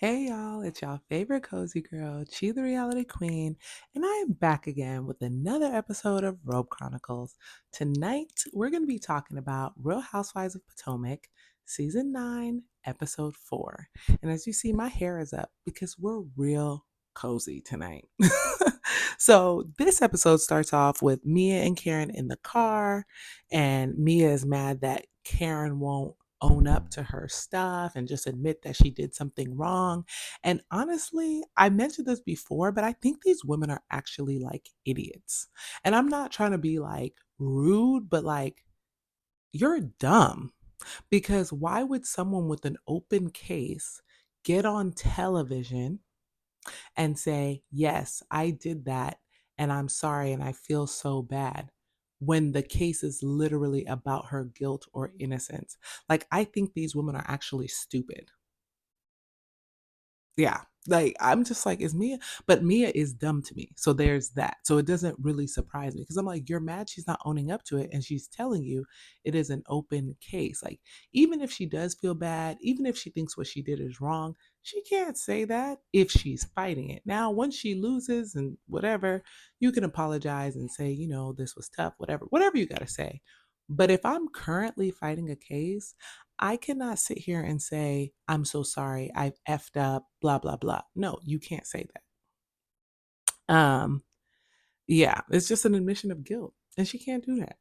Hey y'all, it's y'all favorite cozy girl, Chi the Reality Queen, and I am back again with another episode of Robe Chronicles. Tonight, we're going to be talking about Real Housewives of Potomac, Season 9, Episode 4. And as you see, my hair is up because we're real cozy tonight. So, this episode starts off with Mia and Karen in the car, and Mia is mad that Karen won't own up to her stuff and just admit that she did something wrong. And honestly, I mentioned this before, but I think these women are actually like idiots. And I'm not trying to be like rude, but like, you're dumb. Because why would someone with an open case get on television and say, yes, I did that and I'm sorry and I feel so bad, when the case is literally about her guilt or innocence? Like, I think these women are actually stupid. Yeah. Like, I'm just like, is Mia, but Mia is dumb to me. So there's that. So it doesn't really surprise me because I'm like, you're mad she's not owning up to it. And she's telling you it is an open case. Like, even if she does feel bad, even if she thinks what she did is wrong, she can't say that if she's fighting it. Now, once she loses and whatever, you can apologize and say, this was tough, whatever you got to say. But if I'm currently fighting a case, I cannot sit here and say, I'm so sorry, I've effed up, blah, blah, blah. No, you can't say that. Yeah, it's just an admission of guilt. And she can't do that.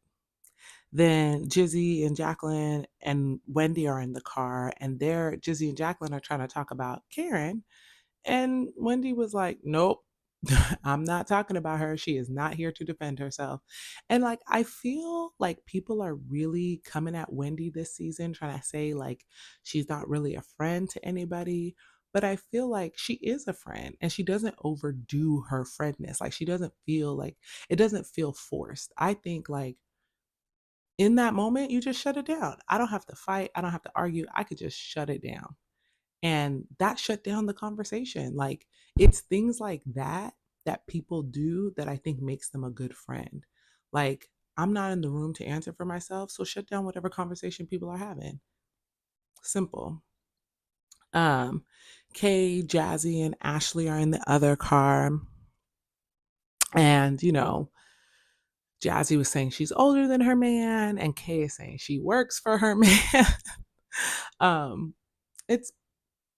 Then Jizzy and Jacqueline and Wendy are in the car, and Jizzy and Jacqueline are trying to talk about Karen. And Wendy was like, nope, I'm not talking about her. She is not here to defend herself. And like, I feel like people are really coming at Wendy this season, trying to say like she's not really a friend to anybody. But I feel like she is a friend and she doesn't overdo her friendness. Like, she doesn't feel like it doesn't feel forced. I think like in that moment, you just shut it down. I don't have to fight. I don't have to argue. I could just shut it down. And that shut down the conversation. Like, it's things like that that people do that I think makes them a good friend. Like, I'm not in the room to answer for myself, so shut down whatever conversation people are having. Simple. Um, Kay, Jazzy, and Ashley are in the other car. And, Jazzy was saying she's older than her man, and Kay is saying she works for her man. um, it's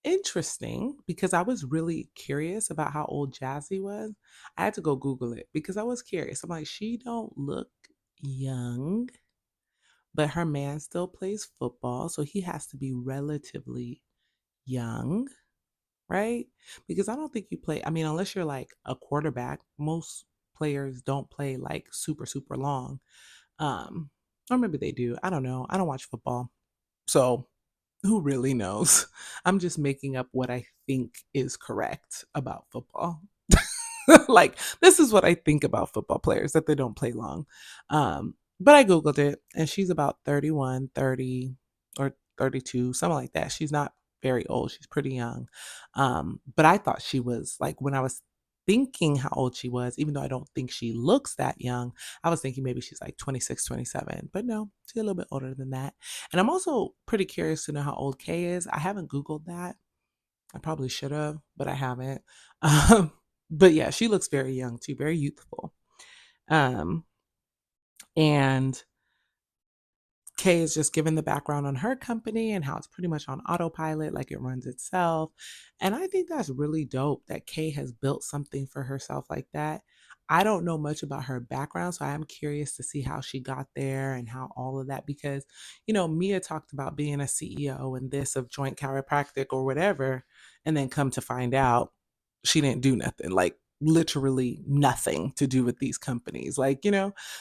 interesting because I was really curious about how old Jazzy was. I had to go Google it because I was curious. I'm like, she don't look young, but her man still plays football, so he has to be relatively young, right? Because I don't think you play, I mean, unless you're like a quarterback, most players don't play like super, super long. Um, or maybe they do. I don't know. I don't watch football. So who really knows? I'm just making up what I think is correct about football. Like, this is what I think about football players, that they don't play long. But I Googled it and she's about 31, 30, or 32, something like that. She's not very old. She's pretty young. But I thought she was like, when I was thinking how old she was, even though I don't think she looks that young, I was thinking maybe she's like 26, 27. But no, she's a little bit older than that. And I'm also pretty curious to know how old Kay is. I haven't Googled that. I probably should have, but I haven't. Um, but yeah, she looks very young too, very youthful. Um, and Kay is just giving the background on her company and how it's pretty much on autopilot, like it runs itself. And I think that's really dope that Kay has built something for herself like that. I don't know much about her background, so I am curious to see how she got there and how all of that, because, Mia talked about being a CEO and this of Joint Chiropractic or whatever, and then come to find out she didn't do nothing. Like, literally nothing to do with these companies. Like,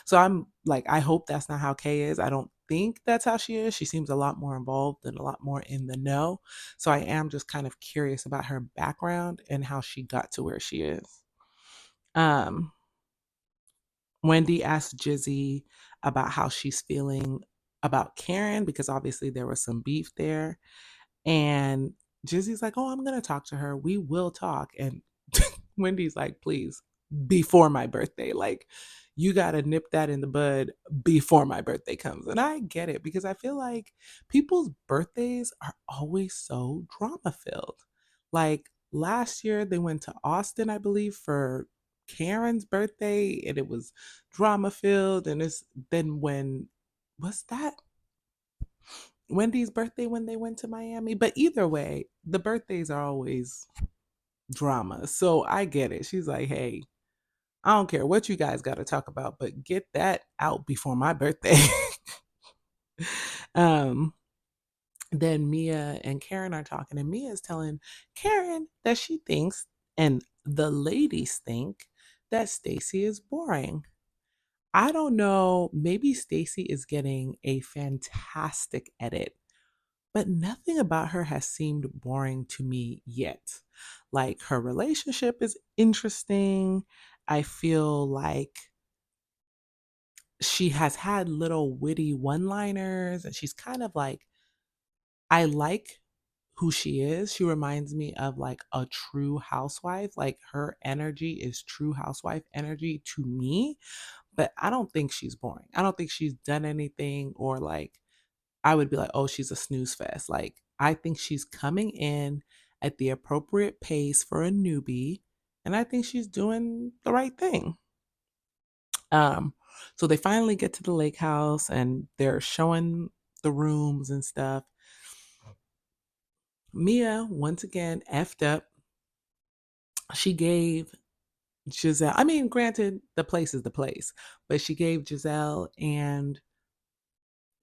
so I'm like, I hope that's not how Kay is. I don't think that's how she is. She seems a lot more involved and a lot more in the know. So I am just kind of curious about her background and how she got to where she is. Um, Wendy asked Jizzy about how she's feeling about Karen because obviously there was some beef there. And Jizzy's like, oh, I'm going to talk to her. We will talk. And Wendy's like, please, before my birthday. Like, you got to nip that in the bud before my birthday comes. And I get it because I feel like people's birthdays are always so drama filled. Like last year, they went to Austin, I believe, for Karen's birthday, and it was drama filled. And it's then when was that Wendy's birthday when they went to Miami? But either way, the birthdays are always drama. So I get it. She's like, hey, I don't care what you guys got to talk about, but get that out before my birthday. um, then Mia and Karen are talking, and Mia is telling Karen that she thinks, and the ladies think, that Stacy is boring. I don't know, maybe Stacy is getting a fantastic edit, but nothing about her has seemed boring to me yet. Like her relationship is interesting. I feel like she has had little witty one-liners, and she's kind of like, I like who she is. She reminds me of like a true housewife. Like her energy is true housewife energy to me, but I don't think she's boring. I don't think she's done anything or like I would be like, oh, she's a snooze fest. Like I think she's coming in at the appropriate pace for a newbie, and I think she's doing the right thing. Um, so they finally get to the lake house and they're showing the rooms and stuff. Mia, once again, effed up. She gave Giselle, I mean, granted, the place is the place, but she gave Giselle and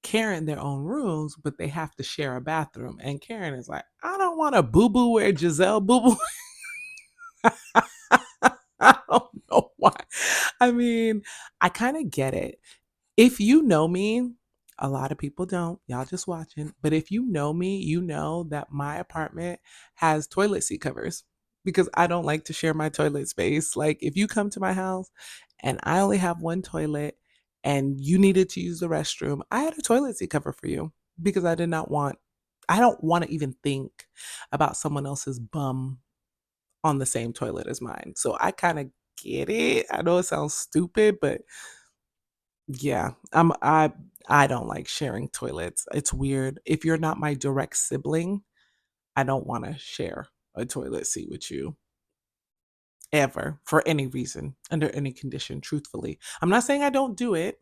Karen their own rooms, but they have to share a bathroom. And Karen is like, I don't want to boo boo where Giselle boo boo. I don't know why. I mean, I kind of get it. If you know me, a lot of people don't. Y'all just watching. But if you know me, you know that my apartment has toilet seat covers because I don't like to share my toilet space. Like if you come to my house and I only have one toilet and you needed to use the restroom, I had a toilet seat cover for you because I don't want to even think about someone else's bum on the same toilet as mine. So I kind of get it. I know it sounds stupid, but yeah, I don't like sharing toilets. It's weird. If you're not my direct sibling, I don't want to share a toilet seat with you ever for any reason, under any condition, truthfully. I'm not saying I don't do it,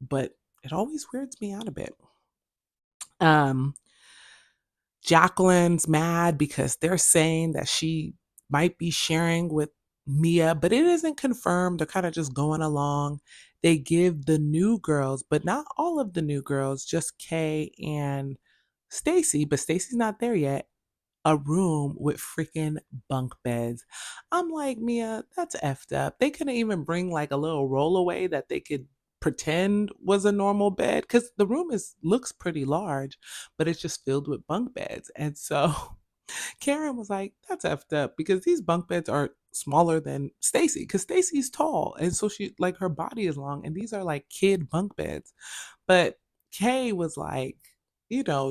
but it always weirds me out a bit. Um Jacqueline's mad because they're saying that she might be sharing with Mia, but it isn't confirmed. They're kind of just going along. They give the new girls, but not all of the new girls, just Kay and Stacy, but Stacy's not there yet, a room with freaking bunk beds. I'm like, Mia, that's effed up. They couldn't even bring like a little rollaway that they could pretend was a normal bed because the room is looks pretty large, but it's just filled with bunk beds. And so Karen was like, that's effed up because these bunk beds are smaller than Stacy because Stacy's tall. And so she like her body is long and these are like kid bunk beds. But Kay was like,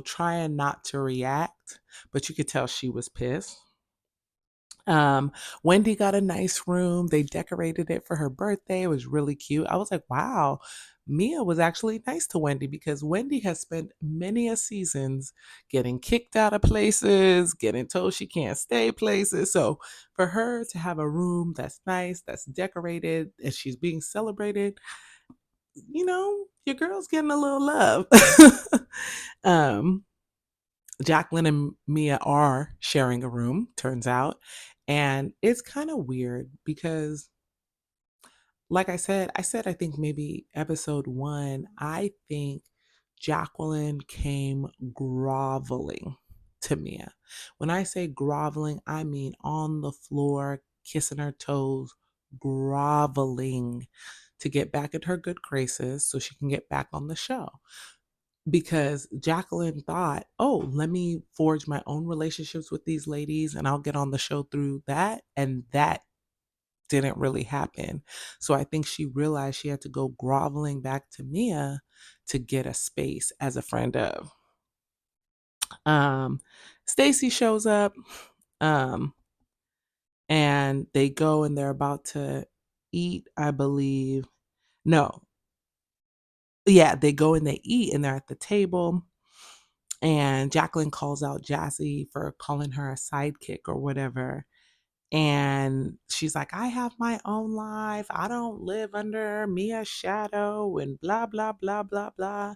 trying not to react, but you could tell she was pissed. Um, Wendy got a nice room. They decorated it for her birthday. It was really cute. I was like, wow, Mia was actually nice to Wendy because Wendy has spent many a seasons getting kicked out of places, getting told she can't stay places. So for her to have a room that's nice, that's decorated, and she's being celebrated, your girl's getting a little love. um, Jacqueline and Mia are sharing a room, turns out. And it's kind of weird because, like I think maybe episode one, I think Jacqueline came groveling to Mia. When I say groveling, I mean on the floor, kissing her toes, groveling to get back in her good graces so she can get back on the show because Jacqueline thought, oh, let me forge my own relationships with these ladies and I'll get on the show through that. And that didn't really happen. So I think she realized she had to go groveling back to Mia to get a space as a friend of. Um, Stacy shows up um, and they go and they're about to eat, I believe. No, yeah, they go and they eat and they're at the table And Jacqueline calls out Jazzy for calling her a sidekick or whatever. And she's like, I have my own life. I don't live under Mia's shadow and blah, blah, blah, blah, blah.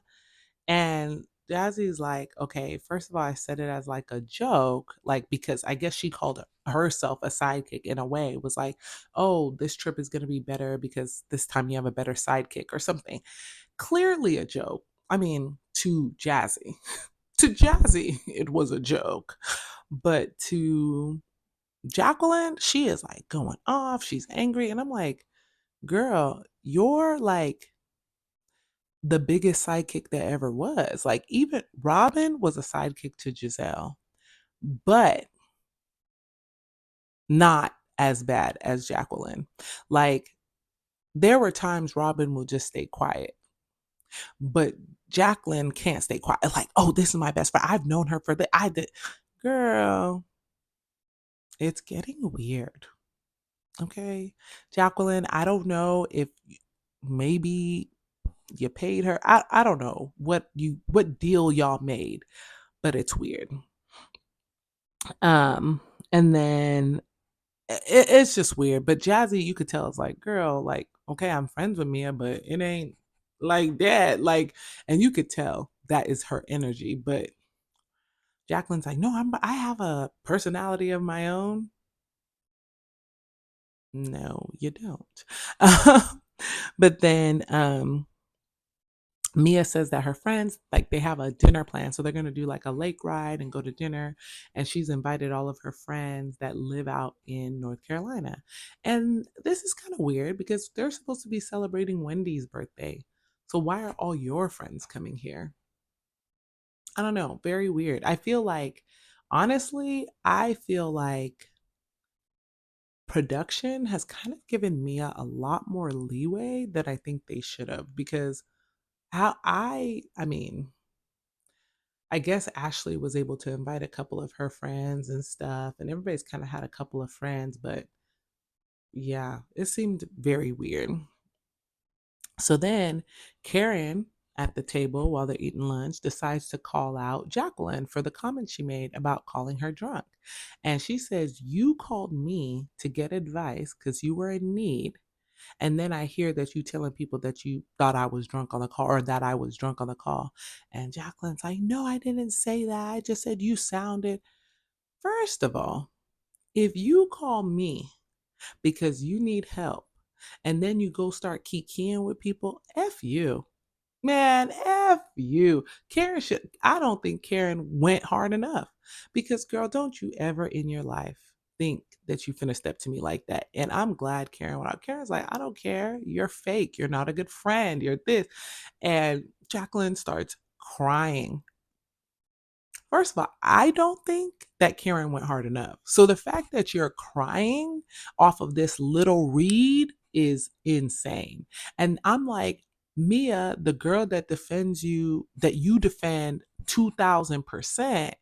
And Jazzy's like, okay, first of all, I said it as like a joke, like, because I guess she called herself a sidekick in a way. It was like, oh, this trip is going to be better because this time you have a better sidekick or something. Clearly a joke. I mean, to Jazzy. To Jazzy, it was a joke. But to Jacqueline, she is like going off. She's angry. And I'm like, girl, you're like the biggest sidekick that ever was. Like, even Robin was a sidekick to Giselle, but not as bad as Jacqueline. Like, there were times Robin will just stay quiet, but Jacqueline can't stay quiet. Like, oh, this is my best friend. I've known her for the I did. Girl, it's getting weird. Okay. Jacqueline, I don't know if maybe you paid her. I don't know what deal y'all made, but it's weird. Um, and then it's just weird. But Jazzy, you could tell it's like, girl, like, okay, I'm friends with Mia, but it ain't like that. Like, and you could tell that is her energy. But Jacqueline's like, no, I have a personality of my own. No, you don't. But then Mia says that her friends, like, they have a dinner plan. So they're going to do like a lake ride and go to dinner. And she's invited all of her friends that live out in North Carolina. And this is kind of weird because they're supposed to be celebrating Wendy's birthday. So why are all your friends coming here? I don't know. Very weird. I feel like, honestly, I feel like production has kind of given Mia a lot more leeway than I think they should have because how I mean, I guess Ashley was able to invite a couple of her friends and stuff, and everybody's kind of had a couple of friends, but yeah, it seemed very weird. So then Karen at the table while they're eating lunch decides to call out Jacqueline for the comment she made about calling her drunk. And she says, you called me to get advice because you were in need. And then I hear that you telling people that you thought I was drunk on the call or that I was drunk on the call. And Jacqueline's like, no, I didn't say that. I just said you sounded. First of all, if you call me because you need help and then you go start kikiing with people, F you. Man, F you. Karen should, I don't think Karen went hard enough because, girl, don't you ever in your life think that you finna step to me like that. And I'm glad Karen went out. Karen's like, I don't care. You're fake. You're not a good friend. You're this. And Jacqueline starts crying. First of all, I don't think that Karen went hard enough. So the fact that you're crying off of this little read is insane. And I'm like, Mia, the girl that defends you, that you defend 2000%,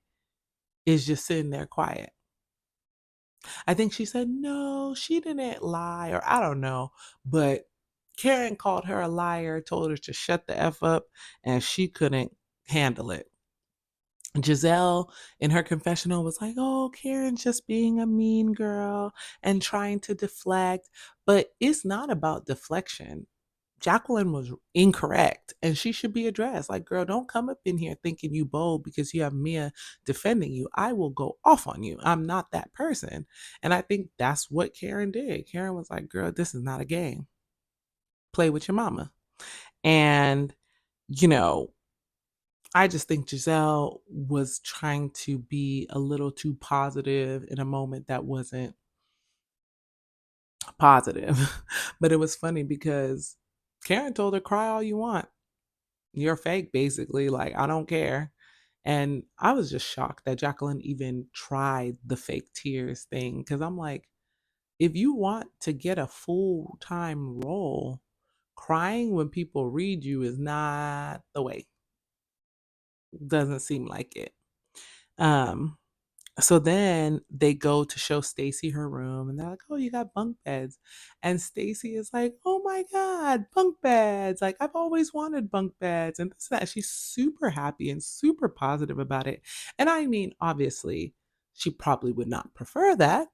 is just sitting there quiet. I think she said, no, she didn't lie, or I don't know. But Karen called her a liar, told her to shut the F up, and she couldn't handle it. Giselle in her confessional was like, oh, Karen's just being a mean girl and trying to deflect. But it's not about deflection. Jacqueline was incorrect and she should be addressed. Like, girl, don't come up in here thinking you bold because you have Mia defending you. I will go off on you. I'm not that person. And I think that's what Karen did. Karen was like, girl, this is not a game. Play with your mama. And, you know, I just think Giselle was trying to be a little too positive in a moment that wasn't positive. But it was funny because Karen told her, cry all you want. You're fake, basically. Like, I don't care. And I was just shocked that Jacqueline even tried the fake tears thing. Cause I'm like, if you want to get a full time role, crying when people read you is not the way. Doesn't seem like it. Um, So then they go to show Stacy her room and they're like, "Oh, you got bunk beds." And Stacy is like, "Oh my God, bunk beds. Like I've always wanted bunk beds." And this and that. She's super happy and super positive about it. And I mean, obviously, she probably would not prefer that.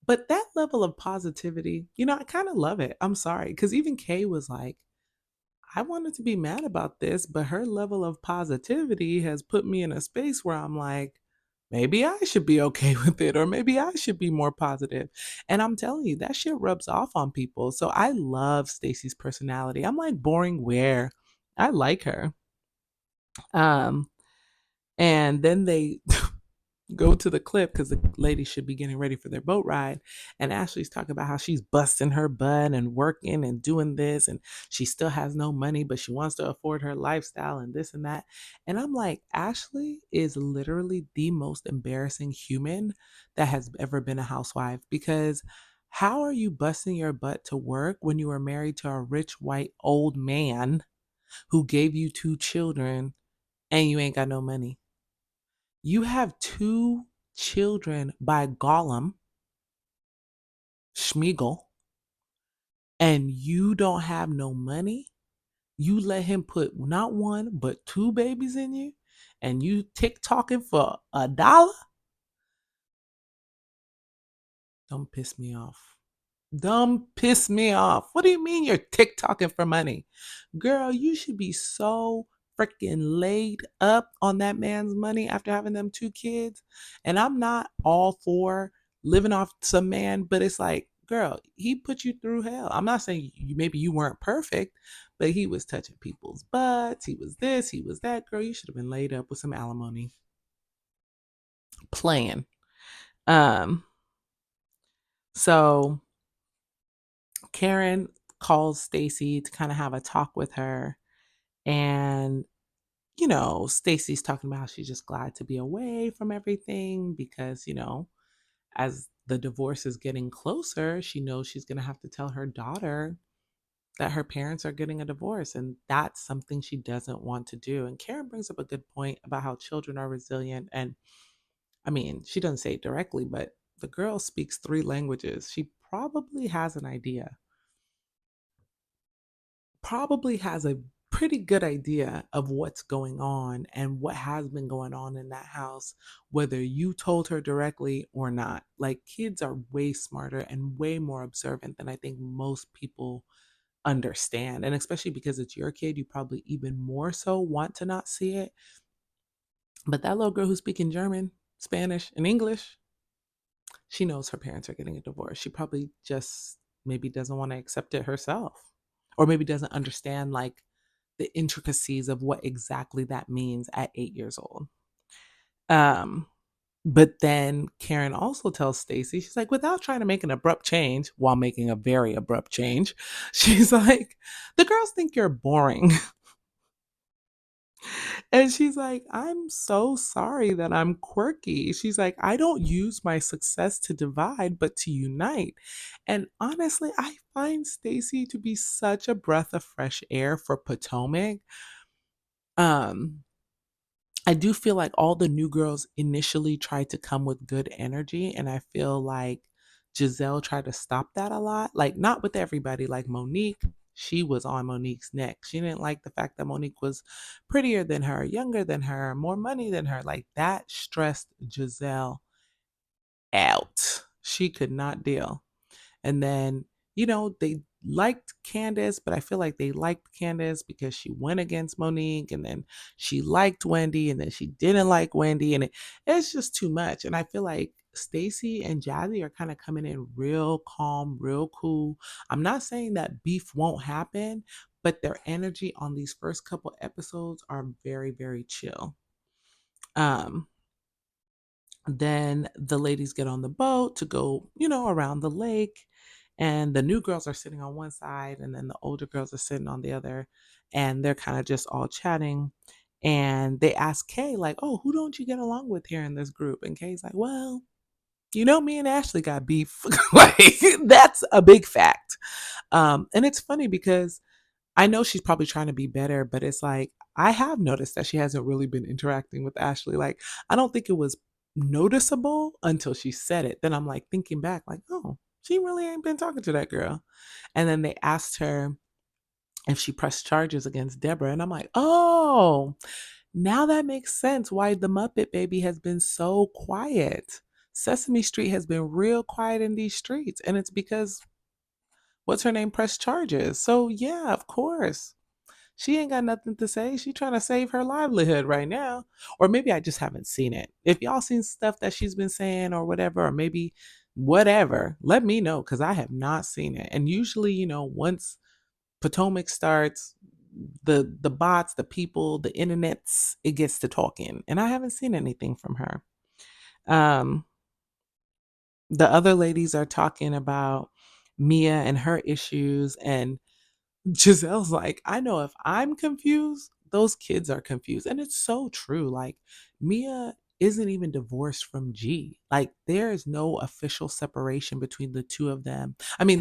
But that level of positivity, I kind of love it. I'm sorry. Because even Kay was like, I wanted to be mad about this, but her level of positivity has put me in a space where I'm like, maybe I should be okay with it, or maybe I should be more positive. And I'm telling you, that shit rubs off on people. So I love Stacey's personality. I'm like boring where I like her. Um, and then they go to the clip because the lady should be getting ready for their boat ride. And Ashley's talking about how she's busting her butt and working and doing this, and she still has no money, but she wants to afford her lifestyle and this and that. And I'm like, Ashley is literally the most embarrassing human that has ever been a housewife because how are you busting your butt to work when you are married to a rich white old man who gave you two children and you ain't got no money? You have two children by Gollum, Schmeagol, and you don't have no money. You let him put not one, but two babies in you, and you TikToking for $1? Don't piss me off. Don't piss me off. What do you mean you're TikToking for money? Girl, you should be so freaking laid up on that man's money after having them two kids. And I'm not all for living off some man, but it's like, girl, he put you through hell. I'm not saying maybe you weren't perfect, but he was touching people's butts. He was this, he was that. Girl, you should have been laid up with some alimony playing. Um, so Karen calls Stacy to kind of have a talk with her. And, Stacy's talking about how she's just glad to be away from everything because, as the divorce is getting closer, she knows she's going to have to tell her daughter that her parents are getting a divorce. And that's something she doesn't want to do. And Karen brings up a good point about how children are resilient. And I mean, she doesn't say it directly, but the girl speaks three languages. She probably has a pretty good idea of what's going on and what has been going on in that house, whether you told her directly or not. Like, kids are way smarter and way more observant than I think most people understand. And especially because it's your kid, you probably even more so want to not see it. But that little girl who's speaking German, Spanish, and English, she knows her parents are getting a divorce. She probably just maybe doesn't want to accept it herself, or maybe doesn't understand like the intricacies of what exactly that means at 8 years old. Um, but then Karen also tells Stacy, she's like, without trying to make an abrupt change while making a very abrupt change, she's like, the girls think you're boring. And she's like, I'm so sorry that I'm quirky. She's like, I don't use my success to divide, but to unite. And honestly, I find Stacy to be such a breath of fresh air for Potomac. Um, I do feel like all the new girls initially tried to come with good energy, and I feel like Giselle tried to stop that a lot. Like, not with everybody, like Monique, she was on Monique's neck. She didn't like the fact that Monique was prettier than her, younger than her, more money than her. Like, that stressed Giselle out. She could not deal. And then, they liked Candace, but I feel like they liked Candace because she went against Monique, and then she liked Wendy, and then she didn't like Wendy, and it's just too much. And I feel like Stacy and Jazzy are kind of coming in real calm, real cool. I'm not saying that beef won't happen, but their energy on these first couple episodes are very, very chill. Um, then the ladies get on the boat to go, around the lake. And the new girls are sitting on one side, and then the older girls are sitting on the other. And they're kind of just all chatting. And they ask Kay, like, oh, who don't you get along with here in this group? And Kay's like, well, me and Ashley got beef. Like, that's a big fact. And it's funny because I know she's probably trying to be better, but it's like, I have noticed that she hasn't really been interacting with Ashley. Like, I don't think it was noticeable until she said it. Then I'm like thinking back, like, oh, she really ain't been talking to that girl. And then they asked her if she pressed charges against Deborah. And I'm like, oh, now that makes sense why the Muppet Baby has been so quiet. Sesame Street has been real quiet in these streets. And it's because what's her name pressed charges. So, yeah, of course. She ain't got nothing to say. She trying to save her livelihood right now. Or maybe I just haven't seen it. If y'all seen stuff that she's been saying or whatever, or maybe whatever, let me know because I have not seen it. And usually, once Potomac starts, the bots, the people, the internets, it gets to talking. And I haven't seen anything from her. Um, the other ladies are talking about Mia and her issues, and Giselle's like, I know if I'm confused, those kids are confused. And it's so true. Like, Mia isn't even divorced from G. Like, there is no official separation between the two of them. I mean,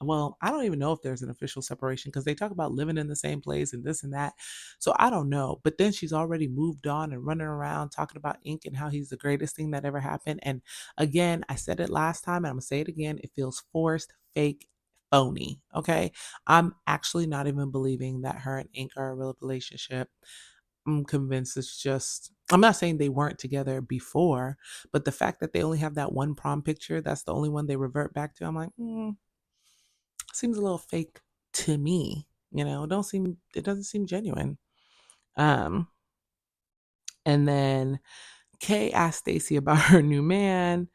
well, I don't even know if there's an official separation because they talk about living in the same place and this and that. So I don't know. But then she's already moved on and running around talking about Ink and how he's the greatest thing that ever happened. And again, I said it last time and I'm going to say it again. It feels forced, fake, phony. Okay. I'm actually not even believing that her and Ink are a real relationship. I'm convinced it's just, I'm not saying they weren't together before, but the fact that they only have that one prom picture, that's the only one they revert back to. I'm like, seems a little fake to me. It doesn't seem genuine. Um, and then Kay asked Stacy about her new man.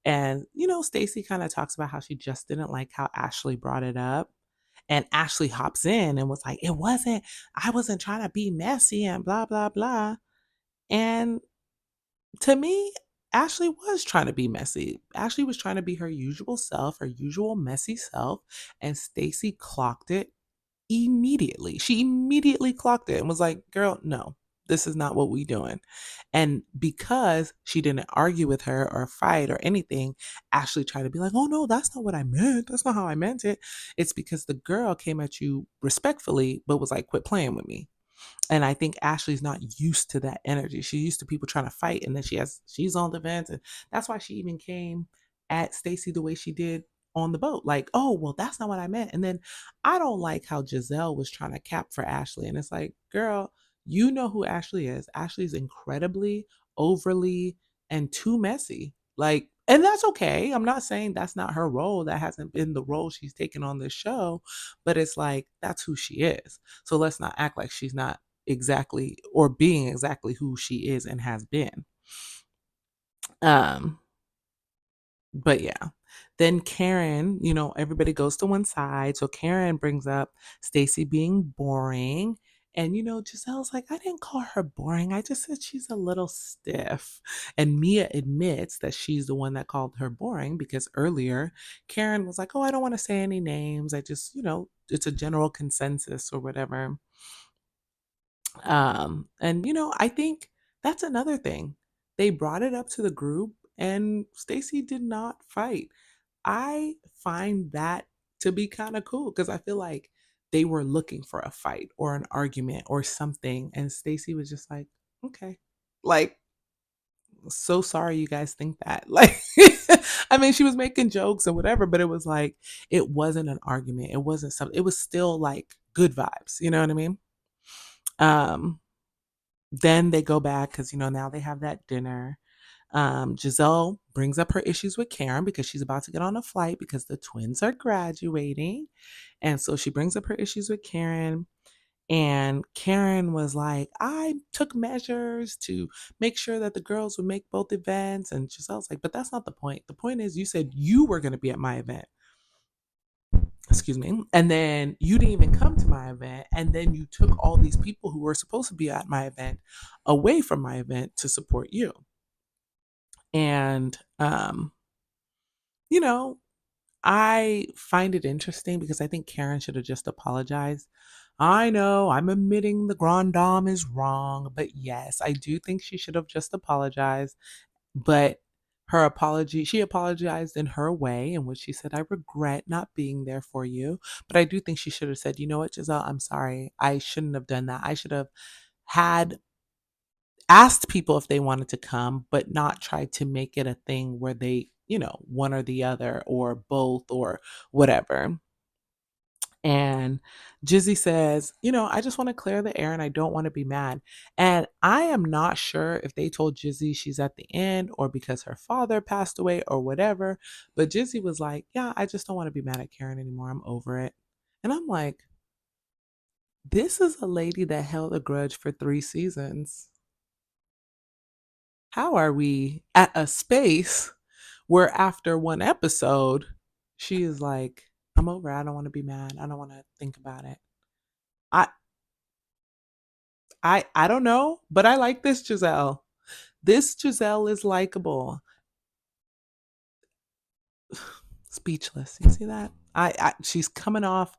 And, Stacy kind of talks about how she just didn't like how Ashley brought it up. And Ashley hops in and was like, I wasn't trying to be messy and blah, blah, blah. And to me, Ashley was trying to be messy. Ashley was trying to be her usual self, her usual messy self. And Stacy clocked it immediately. She immediately clocked it and was like, girl, no, this is not what we doing. And because she didn't argue with her or fight or anything, Ashley tried to be like, oh no, that's not what I meant. That's not how I meant it. It's because the girl came at you respectfully, but was like, quit playing with me. And I think Ashley's not used to that energy. She's used to people trying to fight, and then she's on the fence, and that's why she even came at Stacy the way she did on the boat. Like, oh well, that's not what I meant. And then I don't like how Giselle was trying to cap for Ashley, and it's like, girl, you know who Ashley is. Ashley's incredibly overly and too messy. Like, and that's okay. I'm not saying that's not her role. That hasn't been the role she's taken on this show, but it's like that's who she is. So let's not act like she's not exactly or being exactly who she is and has been. Um, but yeah. Then Karen, everybody goes to one side. So Karen brings up Stacy being boring. And Giselle's like, I didn't call her boring. I just said she's a little stiff. And Mia admits that she's the one that called her boring because earlier Karen was like, oh, I don't want to say any names. I just, it's a general consensus or whatever. And I think that's another thing. They brought it up to the group and Stacy did not fight. I find that to be kind of cool because I feel like they were looking for a fight or an argument or something and Stacy was just like, "Okay." Like, so sorry you guys think that. Like, I mean, she was making jokes and whatever, but it was like it wasn't an argument. It wasn't something. It was still like good vibes, you know what I mean? Um Then they go back because, now they have that dinner. Giselle brings up her issues with Karen because she's about to get on a flight because the twins are graduating. And so she brings up her issues with Karen. And Karen was like, I took measures to make sure that the girls would make both events. And Giselle's like, but that's not the point. The point is, you said you were going to be at my event. Excuse me. And then you didn't even come to my event. And then you took all these people who were supposed to be at my event away from my event to support you. And, you know, I find it interesting because I think Karen should have just apologized. I know I'm admitting the Grand Dame is wrong, but yes, I do think she should have just apologized. But she apologized in her way, in which she said, I regret not being there for you. But I do think she should have said, you know what, Giselle, I'm sorry. I shouldn't have done that. I should have had asked people if they wanted to come, but not tried to make it a thing where they, one or the other or both or whatever. And Jizzy says, I just want to clear the air and I don't want to be mad. And I am not sure if they told Jizzy she's at the end or because her father passed away or whatever. But Jizzy was like, yeah, I just don't want to be mad at Karen anymore. I'm over it. And I'm like, this is a lady that held a grudge for 3 seasons. How are we at a space where after one episode, she is like, I'm over it. I don't want to be mad. I don't want to think about it. I I don't know, but I like this Giselle. This Giselle is likable. Speechless. You see that? She's coming off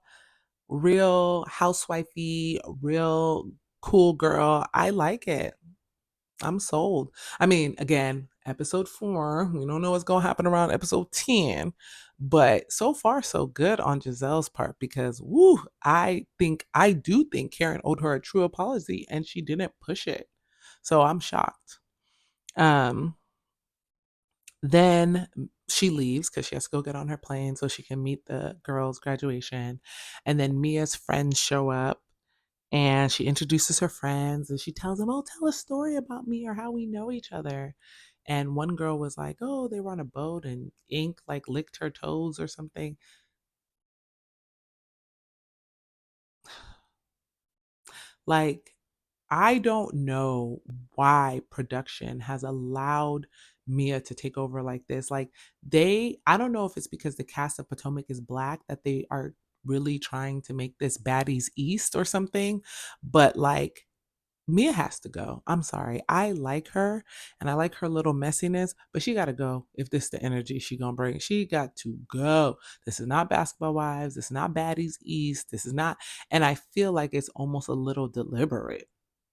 real housewifey, real cool girl. I like it. I'm sold. I mean, again, episode 4, we don't know what's going to happen around episode 10, but so far so good on Giselle's part because woo, I do think Karen owed her a true apology and she didn't push it. So I'm shocked. Um then she leaves because she has to go get on her plane so she can meet the girls' graduation. And then Mia's friends show up and she introduces her friends and she tells them, oh, tell a story about me or how we know each other. And one girl was like, oh, they were on a boat and ink like licked her toes or something. Like, I don't know why production has allowed Mia to take over like this. Like, I don't know if it's because the cast of Potomac is black that they are really trying to make this baddies East or something. But like, Mia has to go. I'm sorry. I like her and I like her little messiness, but she got to go if this the energy she going to bring. She got to go. This is not Basketball Wives. This is not Baddies East. This is not. And I feel like it's almost a little deliberate,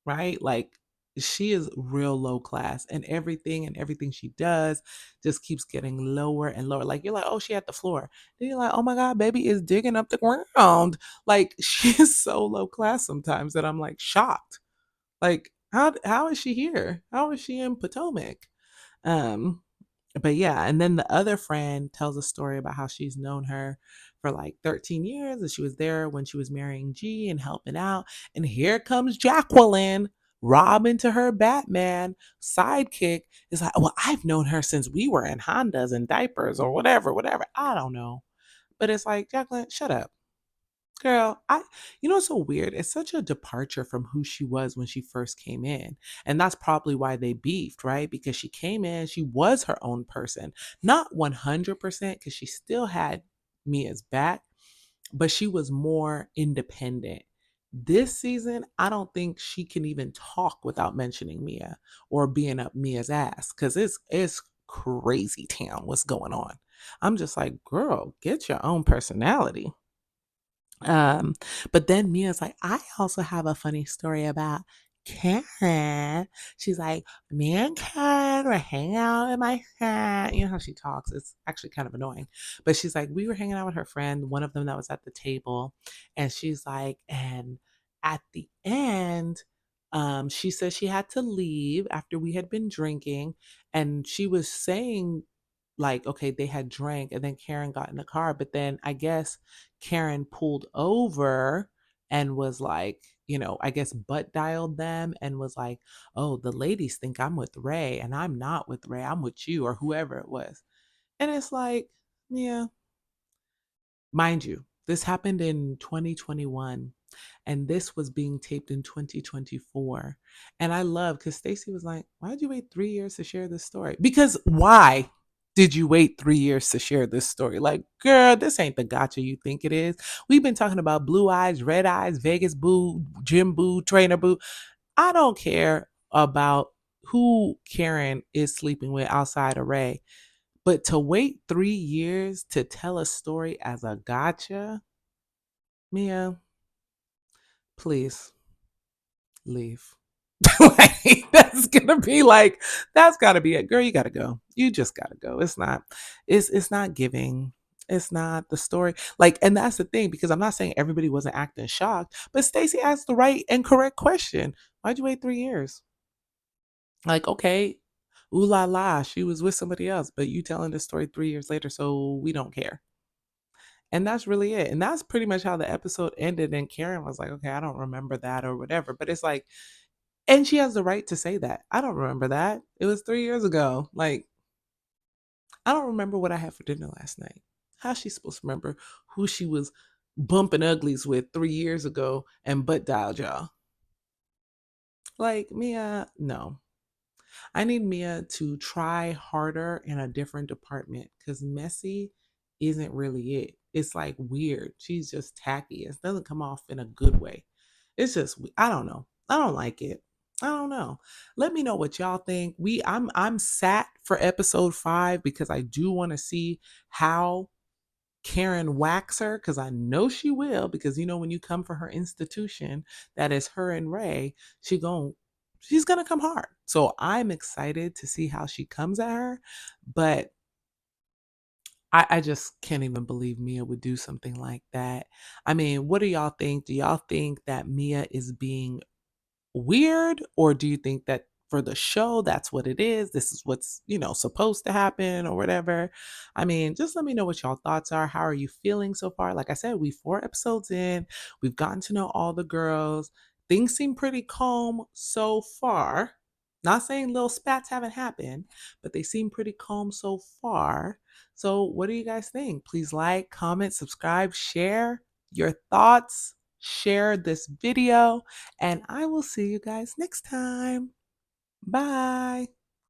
right? Like she is real low class and everything she does just keeps getting lower and lower. Like you're like, oh, she at the floor. Then you're like, oh my God, baby is digging up the ground. Like she is so low class sometimes that I'm like shocked. Like, how is she here? How is she in Potomac? Um, but yeah, and then the other friend tells a story about how she's known her for like 13 years and she was there when she was marrying G and helping out. And here comes Jacqueline, Rob into her Batman sidekick. Is like, well, I've known her since we were in Hondas and diapers or whatever, whatever. I don't know. But it's like, Jacqueline, shut up. Girl, it's so weird. It's such a departure from who she was when she first came in. And that's probably why they beefed, right? Because she came in, she was her own person. Not 100% because she still had Mia's back, but she was more independent. This season, I don't think she can even talk without mentioning Mia or being up Mia's ass because it's crazy town what's going on. I'm just like, girl, get your own personality. Um, but then Mia's like, I also have a funny story about Karen. She's like, me and Karen were hanging out in my friend. You know how she talks? It's actually kind of annoying. But she's like, we were hanging out with her friend, one of them that was at the table. And she's like, and at the end, she said she had to leave after we had been drinking. And she was saying like, okay, they had drank and then Karen got in the car, but then I guess Karen pulled over and was like, I guess butt dialed them and was like, oh, the ladies think I'm with Ray and I'm not with Ray. I'm with you or whoever it was. And it's like, yeah, mind you, this happened in 2021 and this was being taped in 2024. And I love because Stacey was like, why'd you wait 3 years to share this story? Because why did you wait 3 years to share this story? Like, girl, this ain't the gotcha you think it is. We've been talking about blue eyes, red eyes, Vegas boo, gym boo, trainer boo. I don't care about who Karen is sleeping with outside of Ray. But to wait 3 years to tell a story as a gotcha, Mia, please leave. Like, that's gotta be it. Girl, you gotta go. You just gotta go. It's not giving. It's not the story. Like, and that's the thing, because I'm not saying everybody wasn't acting shocked, but Stacey asked the right and correct question. Why'd you wait 3 years? Like, okay, ooh la la, she was with somebody else, but you telling this story 3 years later, so we don't care. And that's really it. And that's pretty much how the episode ended. And Karen was like, okay, I don't remember that or whatever. But it's like, and she has the right to say that. I don't remember that. It was 3 years ago. Like, I don't remember what I had for dinner last night. How's she supposed to remember who she was bumping uglies with 3 years ago and butt dialed y'all? Like, Mia, no. I need Mia to try harder in a different department because messy isn't really it. It's like weird. She's just tacky. It doesn't come off in a good way. It's just I don't know. I don't like it. I don't know. Let me know what y'all think. I'm sat for episode 5 because I do want to see how Karen whacks her because I know she will. Because when you come for her institution, that is her and Ray, she's gonna come hard. So I'm excited to see how she comes at her, but I just can't even believe Mia would do something like that. I mean, what do y'all think? Do y'all think that Mia is being weird, or do you think that for the show that's what it is, this is what's supposed to happen or whatever? I mean, just let me know what y'all thoughts are. How are you feeling so far? Like I said, we 4 episodes in, we've gotten to know all the girls. Things seem pretty calm so far. Not saying little spats haven't happened, but they seem pretty calm so far. So what do you guys think? Please like, comment, subscribe, share your thoughts, share this video, and I will see you guys next time. Bye.